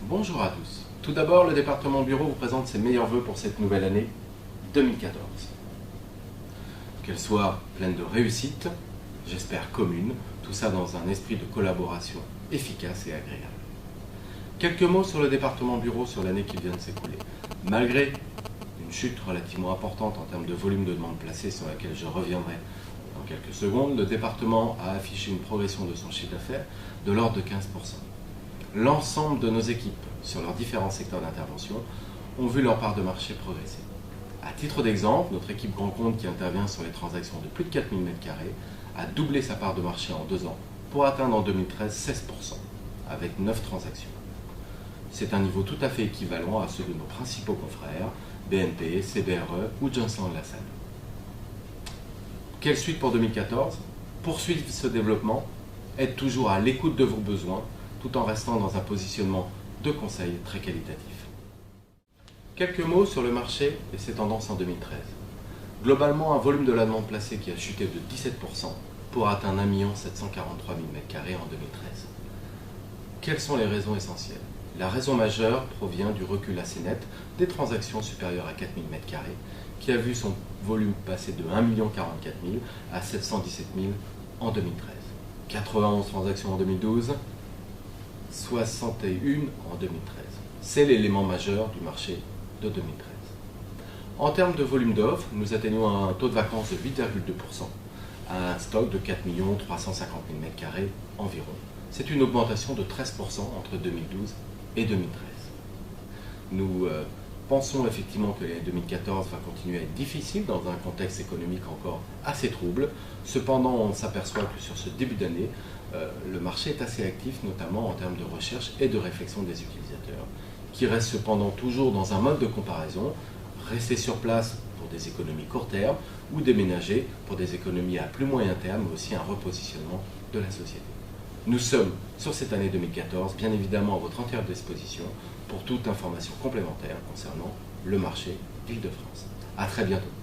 Bonjour à tous. Tout d'abord, le département bureau vous présente ses meilleurs vœux pour cette nouvelle année 2014. Qu'elle soit pleine de réussite, j'espère commune, tout ça dans un esprit de collaboration efficace et agréable. Quelques mots sur le département bureau sur l'année qui vient de s'écouler. Malgré une chute relativement importante en termes de volume de demandes placées sur laquelle je reviendrai dans quelques secondes, le département a affiché une progression de son chiffre d'affaires de l'ordre de 15%. L'ensemble de nos équipes sur leurs différents secteurs d'intervention ont vu leur part de marché progresser. À titre d'exemple, notre équipe grand compte qui intervient sur les transactions de plus de 4000 m² a doublé sa part de marché en 2 ans pour atteindre en 2013 16%, avec 9 transactions. C'est un niveau tout à fait équivalent à ceux de nos principaux confrères, BNP, CBRE ou Johnson & Lasalle. Quelle suite pour 2014? Poursuivre ce développement, être toujours à l'écoute de vos besoins, tout en restant dans un positionnement de conseil très qualitatif. Quelques mots sur le marché et ses tendances en 2013. Globalement, un volume de la demande placée qui a chuté de 17% pour atteindre 1 743 000 m² en 2013. Quelles sont les raisons essentielles? La raison majeure provient du recul assez net des transactions supérieures à 4000 m² qui a vu son volume passer de 1 044 000 à 717 000 en 2013. 91 transactions en 2012, 61 en 2013. C'est l'élément majeur du marché de 2013. En termes de volume d'offres, nous atteignons un taux de vacances de 8,2%, à un stock de 4 350 000 m² environ. C'est une augmentation de 13% entre 2012 et 2013. Nous pensons effectivement que l'année 2014 va continuer à être difficile dans un contexte économique encore assez trouble. Cependant, on s'aperçoit que sur ce début d'année, le marché est assez actif, notamment en termes de recherche et de réflexion des utilisateurs, qui restent cependant toujours dans un mode de comparaison, rester sur place pour des économies court terme ou déménager pour des économies à plus moyen terme, mais aussi un repositionnement de la société. Nous sommes sur cette année 2014, bien évidemment à votre entière disposition pour toute information complémentaire concernant le marché d'Île-de-France. À très bientôt.